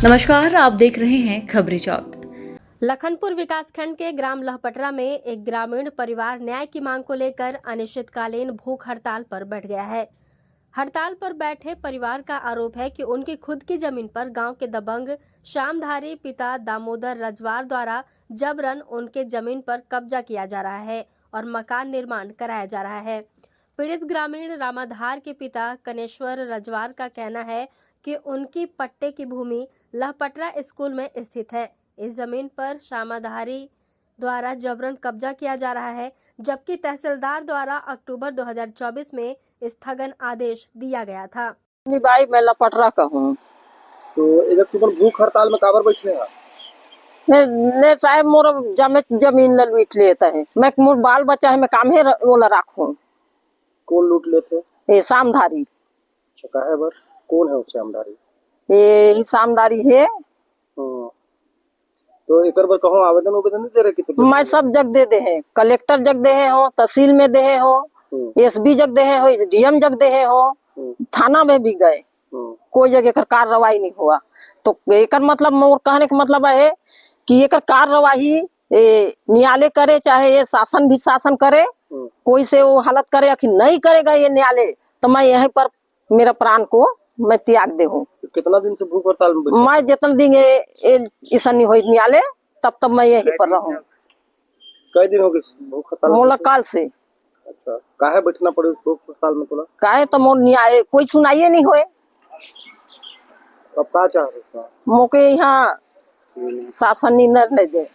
नमस्कार, आप देख रहे हैं खबरी चौक। लखनपुर विकासखंड के ग्राम लहपटरा में एक ग्रामीण परिवार न्याय की मांग को लेकर अनिश्चितकालीन भूख हड़ताल पर बैठ गया है। हड़ताल पर बैठे परिवार का आरोप है कि उनकी खुद की जमीन पर गांव के दबंग शामधारी पिता दामोदर रजवार द्वारा जबरन उनके जमीन पर कब्जा किया जा रहा है और मकान निर्माण कराया जा रहा है। पीड़ित ग्रामीण रामाधार के पिता कनेश्वर रजवार का कहना है कि उनकी पट्टे की भूमि लहपटरा स्कूल में स्थित है। इस जमीन पर शामाधारी द्वारा जबरन कब्जा किया जा रहा है, जबकि तहसीलदार द्वारा अक्टूबर 2024 में स्थगन आदेश दिया गया था। भाई मैं लपटरा का हूँ। तो इधर तुम भूख हड़ताल में काबर बैठे हैं? ने साहब मोर जमीन ल लूट लेता है। मैं मोर बाल बच्चा है, मैं काम है ओला राखूं। कौन लूट लेते? ये सामधारी। अच्छा, काहे बर? कौन है वो सामधारी? ये सामधारी है। तो एकर बर कहो आवेदन नहीं दे रहे कि मैं सब जग दे हैं, कलेक्टर जग दे हो, तहसील में दे हो, एसबी जग दे हो, एसडीएम जग दे हो, थाना में भी गए, कोई जगह कर कार्रवाई नहीं हुआ। तो एकर मतलब मोर कहने का मतलब है कि एकर कार्रवाई न्यायालय करे, चाहे ये शासन भी शासन करे, कोई से वो हालत करे या नहीं करेगा ये न्यायालय, तो मैं यहीं पर मेरा प्राण को मैं त्याग दे हूँ। कितना दिन से भूख हड़ताल में? मैं जितना दिन ऐसा नहीं हो न्यायालय तब मैं यहीं पर रहूँ। कई दिन हो गए भूख हड़ताल? मोला काल से। अच्छा, काहे बैठना पड़े भूख हड़ताल में तोला? काहे तो मोर न्याय कोई सुनाइए नहीं होए। अब क्या चाह रहे? मोके यहाँ शासन निर्णय दे।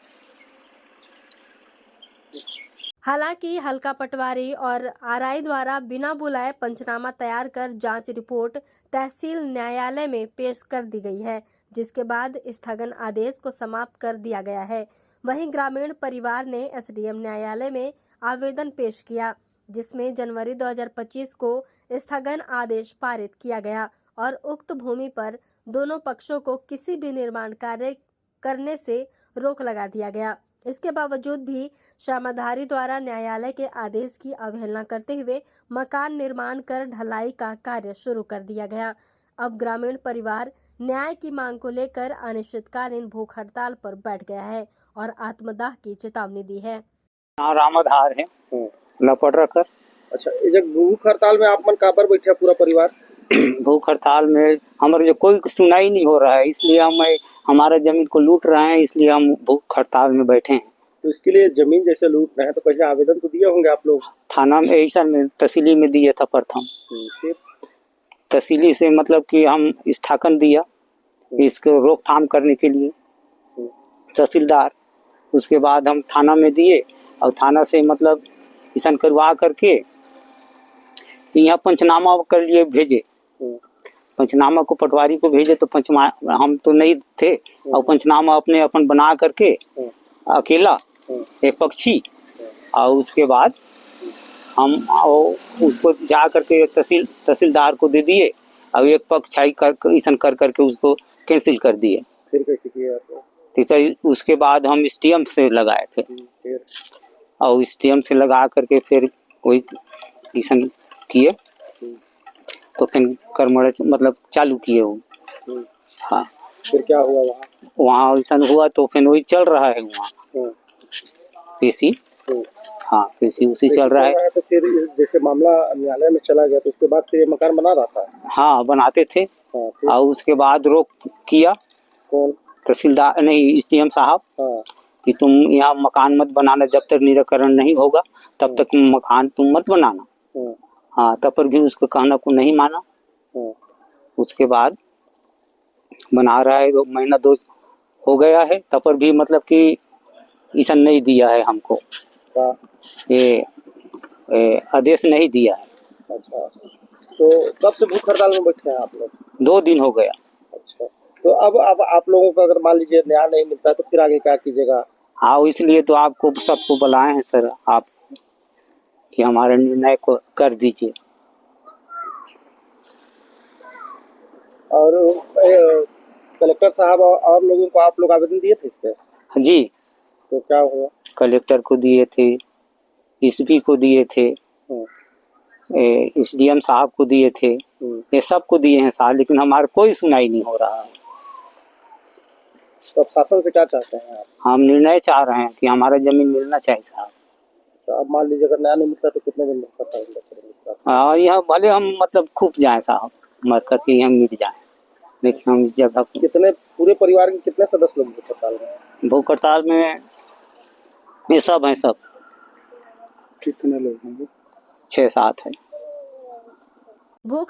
हालांकि हल्का पटवारी और आरआई द्वारा बिना बुलाए पंचनामा तैयार कर जांच रिपोर्ट तहसील न्यायालय में पेश कर दी गई है, जिसके बाद स्थगन आदेश को समाप्त कर दिया गया है। वहीं ग्रामीण परिवार ने एसडीएम न्यायालय में आवेदन पेश किया, जिसमें जनवरी 2025 को स्थगन आदेश पारित किया गया और उक्त भूमि पर दोनों पक्षों को किसी भी निर्माण कार्य करने से रोक लगा दिया गया। इसके बावजूद भी शामाधारी द्वारा न्यायालय के आदेश की अवहेलना करते हुए मकान निर्माण कर ढलाई का कार्य शुरू कर दिया गया। अब ग्रामीण परिवार न्याय की मांग को लेकर अनिश्चितकालीन भूख हड़ताल पर बैठ गया है और आत्मदाह की चेतावनी दी है। रामाधार है लपटरा कर। अच्छा, जब भूख हड़ताल में आप मन काबर बैठे पूरा परिवार? भूख हड़ताल में हमारे जो कोई सुनाई नहीं हो रहा है, इसलिए हम हमारे जमीन को लूट रहे हैं, इसलिए हम भूख हड़ताल में बैठे हैं। तो इसके लिए जमीन जैसे लूट रहे हैं तो पहले आवेदन तो दिए होंगे आप लोग? थाना में ऐसा में तहसीली में दिया था प्रथम। फिर तहसीली से मतलब कि हम स्थापन दिया इसको रोकथाम करने के लिए तहसीलदार। उसके बाद हम थाना में दिए और थाना से मतलब ऐसा करवा करके यहाँ पंचनामा कर लिए भेजे। पंचनामा को पटवारी को भेजे तो पंचनामा हम तो नहीं थे और पंचनामा अपने अपन बना करके अकेला एक पक्षी और उसके बाद हम उसको जा करके तहसीलदार को दे दिए और एक पक्षाई ऐसा कर करके उसको कैंसिल कर दिए। फिर कैसे किया? ठीक है, उसके बाद हम स्टीएम से लगाए फिर और स्टीएम से लगा करके फिर कोई ऐसा किए तो फिर कर्मण मतलब चालू किए वो। हाँ, फिर क्या हुआ वहाँ ऐसा हुआ तो फिर वही चल रहा है वहाँ पेशी। हाँ, पेशी उसी चल रहा है। तो फिर जैसे मामला न्यायालय में चला गया तो उसके बाद फिर ये मकान बना रहा था? हाँ, बनाते थे। और उसके बाद रोक किया कौन? तहसीलदार नहीं, एसडीएम साहब कि तुम यहाँ मकान मत बनाना, जब तक निराकरण नहीं होगा तब तक मकान तुम मत बनाना। हाँ, तब पर भी उसको कहना को नहीं माना। उसके बाद बना रहा है, महीना 2 हो गया है, तब पर भी मतलब कि ऐसा नहीं दिया है हमको, ये आदेश नहीं दिया है। अच्छा, तो कब से भूख हड़ताल में बैठे हैं आप लोग? 2 दिन हो गया। अच्छा, तो अब आप लोगों को अगर मान लीजिए न्याय नहीं मिलता तो फिर आगे क्या कीजिएगा? हाँ, इसलिए तो आपको सबको बुलाए हैं सर आप कि हमारे निर्णय को कर दीजिए। और कलेक्टर साहब और लोगों को आप लोग आवेदन दिए थे इस पे? जी, तो क्या हुआ? कलेक्टर को दिए थे, एसपी को दिए थे, एसडीएम साहब को दिए थे, ये सबको दिए हैं साहब, लेकिन हमारा कोई सुनाई नहीं हो रहा है। तो अब शासन से क्या चाहते हैं आप? हम निर्णय चाह रहे हैं कि हमारा जमीन मिलना चाहिए साहब। तो अब मान लीजिए अगर न्याय नहीं मिलता तो कितने दिन में हड़ताल करेंगे? और यह भले हम मतलब खूब जाए साहब, मत करके हम मिट जाए, लेकिन हम इस जगह को कितने पूरे परिवार के कितने सदस्य लोग भूख हड़ताल में? भूख हड़ताल में ये सब हैं, सब कितने लोग होंगे? भूख 6-7 है।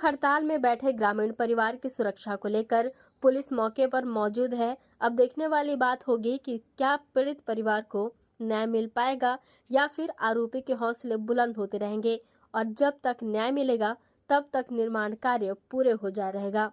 हड़ताल में बैठे ग्रामीण परिवार की सुरक्षा को लेकर पुलिस मौके पर मौजूद है। अब देखने वाली बात होगी कि क्या पीड़ित परिवार को न्याय मिल पाएगा या फिर आरोपी के हौसले बुलंद होते रहेंगे और जब तक न्याय मिलेगा तब तक निर्माण कार्य पूरे हो जा रहेगा।